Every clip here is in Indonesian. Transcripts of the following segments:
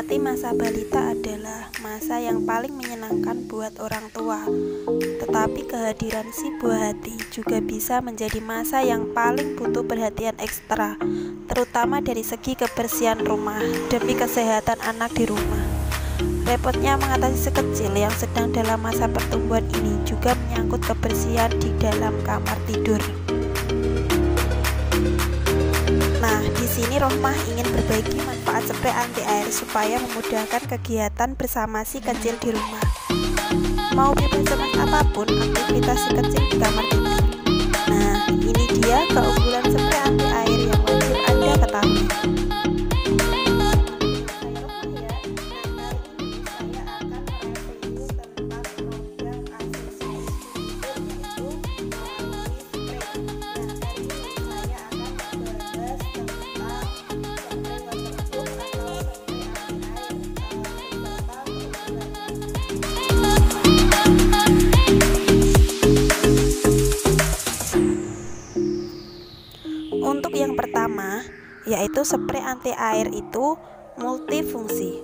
Mengerti masa balita adalah masa yang paling menyenangkan buat orang tua. Tetapi kehadiran si buah hati juga bisa menjadi masa yang paling butuh perhatian ekstra, terutama dari segi kebersihan rumah demi kesehatan anak di rumah. Repotnya mengatasi si kecil yang sedang dalam masa pertumbuhan ini juga menyangkut kebersihan di dalam kamar tidur. Nah, di sini Rohmah ingin berbagi manfaat spray anti air supaya memudahkan kegiatan bersama si kecil di rumah. Mau bebas zaman apapun aktivitas si kecil di kamar tidur. Nah, ini dia keunggulan spray anti air yang wajib Anda ketahui. Untuk yang pertama, yaitu spray anti air itu multifungsi.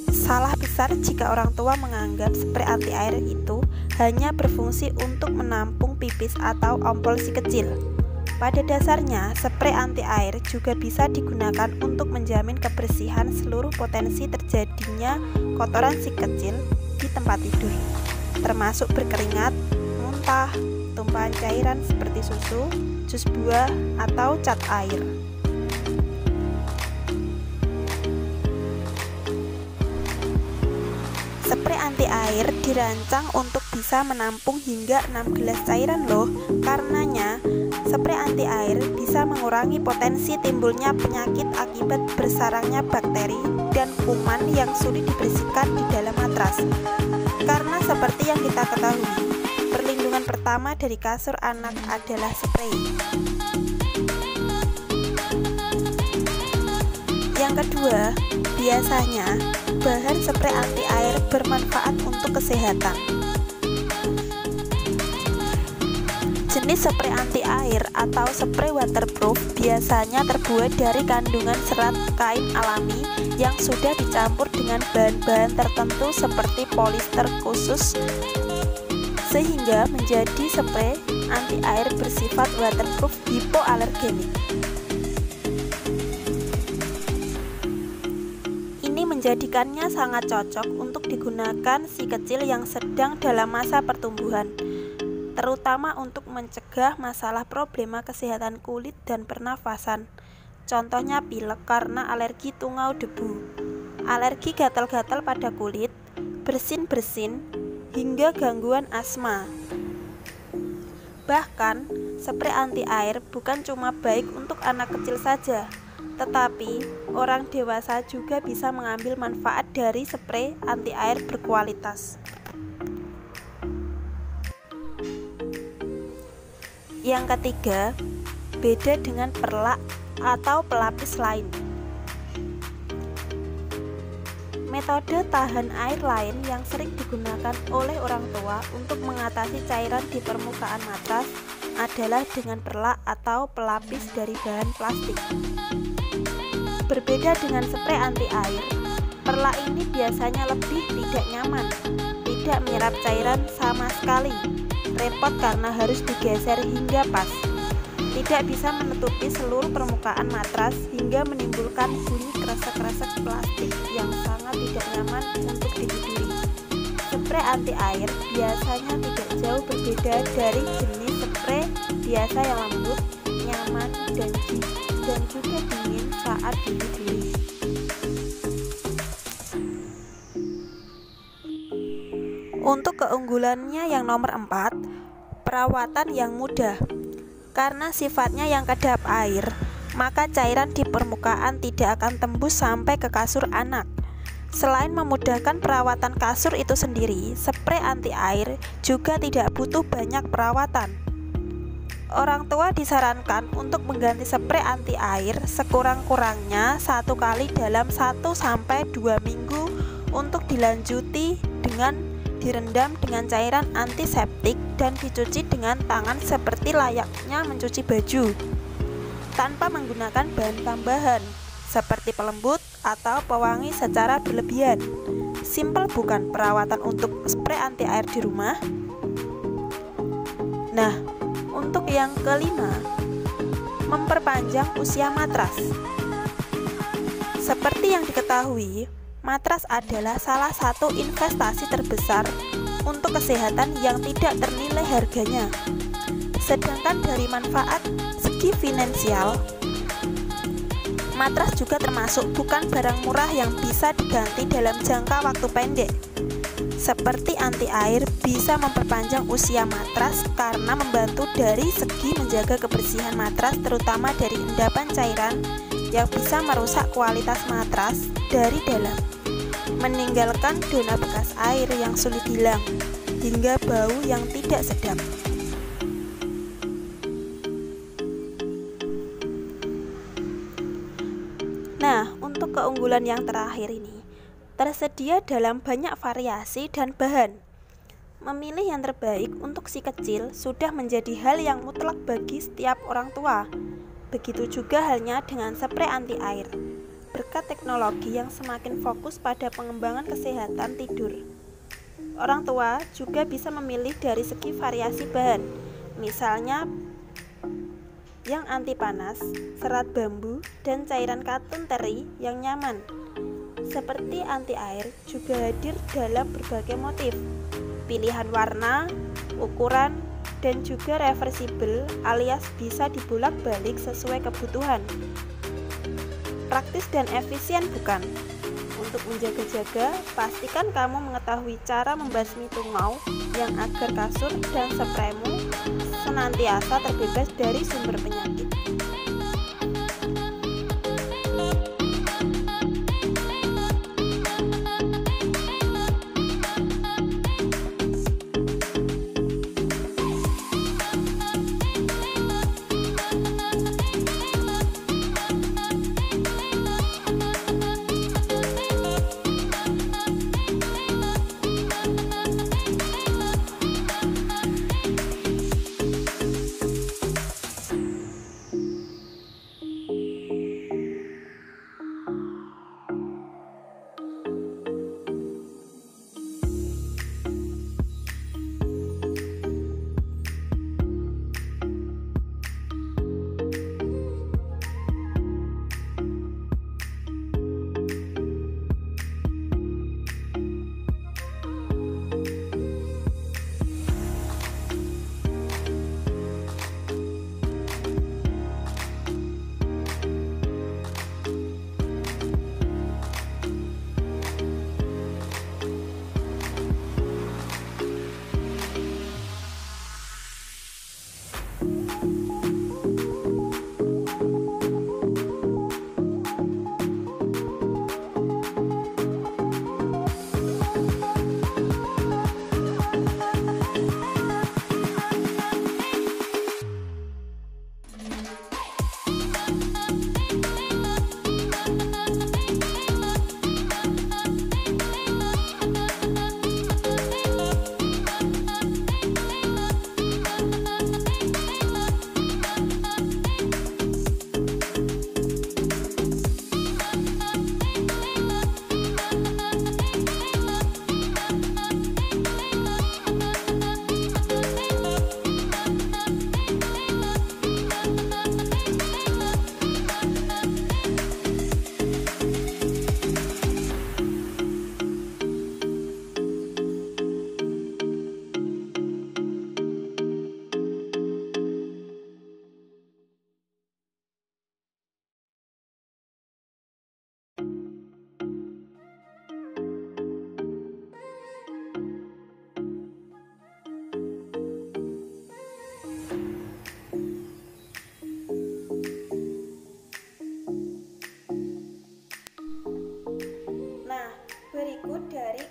Salah besar jika orang tua menganggap spray anti air itu hanya berfungsi untuk menampung pipis atau ompol si kecil. Pada dasarnya, spray anti air juga bisa digunakan untuk menjamin kebersihan seluruh potensi terjadinya kotoran si kecil di tempat tidur, termasuk berkeringat, muntah, tumpahan cairan seperti susu, jus buah, atau cat air. Spray anti air dirancang untuk bisa menampung hingga 6 gelas cairan loh. Karenanya, spray anti air bisa mengurangi potensi timbulnya penyakit akibat bersarangnya bakteri dan kuman yang sulit dibersihkan di dalam matras. Karena seperti yang kita ketahui, perlindungan pertama dari kasur anak adalah spray. Yang kedua, biasanya bahan spray anti air bermanfaat untuk kesehatan. Jenis spray anti air atau spray waterproof biasanya terbuat dari kandungan serat kain alami yang sudah dicampur dengan bahan-bahan tertentu seperti polister khusus, sehingga menjadi spray anti air bersifat waterproof hipoalergenik. Ini menjadikannya sangat cocok untuk digunakan si kecil yang sedang dalam masa pertumbuhan, terutama untuk mencegah masalah problema kesehatan kulit dan pernafasan. Contohnya pilek karena alergi tungau debu, alergi gatal-gatal pada kulit, bersin-bersin, hingga gangguan asma. Bahkan, spray anti air bukan cuma baik untuk anak kecil saja, tetapi orang dewasa juga bisa mengambil manfaat dari spray anti air berkualitas. Yang ketiga, beda dengan perlak atau pelapis lain. Metode tahan air lain yang sering digunakan oleh orang tua untuk mengatasi cairan di permukaan matras adalah dengan perlak atau pelapis dari bahan plastik. Berbeda dengan spray anti air, perlak ini biasanya lebih tidak nyaman, tidak menyerap cairan sama sekali, repot karena harus digeser hingga pas, tidak bisa menutupi seluruh permukaan matras hingga menimbulkan bunyi kresek-kresek plastik yang sangat tidak nyaman untuk ditiduri. Spray anti air biasanya tidak jauh berbeda dari jenis spray biasa yang lembut, nyaman, dan juga dingin saat ditiduri. Untuk keunggulannya yang nomor 4, perawatan yang mudah. Karena sifatnya yang kedap air, maka cairan di permukaan tidak akan tembus sampai ke kasur anak. Selain memudahkan perawatan kasur itu sendiri, spray anti air juga tidak butuh banyak perawatan. Orang tua disarankan untuk mengganti spray anti air sekurang-kurangnya 1 kali dalam 1-2 minggu, untuk dilanjuti dengan direndam dengan cairan antiseptik dan dicuci dengan tangan seperti layaknya mencuci baju, tanpa menggunakan bahan tambahan seperti pelembut atau pewangi secara berlebihan. Simpel bukan perawatan untuk spray anti air di rumah? Nah, untuk yang kelima, memperpanjang usia matras. Seperti yang diketahui, matras adalah salah satu investasi terbesar untuk kesehatan yang tidak ternilai harganya. Sedangkan dari manfaat segi finansial, matras juga termasuk bukan barang murah yang bisa diganti dalam jangka waktu pendek. Seperti anti air bisa memperpanjang usia matras karena membantu dari segi menjaga kebersihan matras, terutama dari endapan cairan yang bisa merusak kualitas matras dari dalam, meninggalkan dona bekas air yang sulit hilang, hingga bau yang tidak sedap. Nah, untuk keunggulan yang terakhir ini, tersedia dalam banyak variasi dan bahan. Memilih yang terbaik untuk si kecil sudah menjadi hal yang mutlak bagi setiap orang tua. Begitu juga halnya dengan spray anti air. Berkat teknologi yang semakin fokus pada pengembangan kesehatan tidur, orang tua juga bisa memilih dari segi variasi bahan. Misalnya yang anti panas, serat bambu, dan cairan katun teri yang nyaman. Seperti anti air juga hadir dalam berbagai motif, pilihan warna, ukuran, dan juga reversible alias bisa dibolak-balik sesuai kebutuhan. Praktis dan efisien bukan? Untuk menjaga-jaga, pastikan kamu mengetahui cara membasmi tungau yang agar kasur dan spraymu senantiasa terbebas dari sumber penyakit.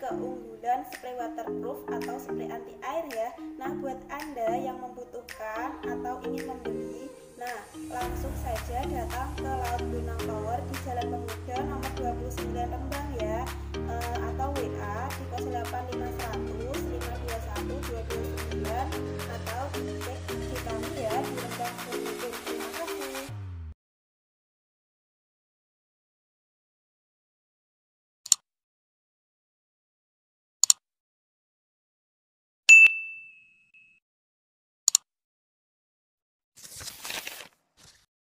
keunggulan spray waterproof atau spray anti air ya. Nah, buat Anda yang membutuhkan atau ingin membeli, nah langsung saja datang ke Laut Bonang Tower di Jalan Pemuda nomor 29 Rembang ya, atau WA di 0851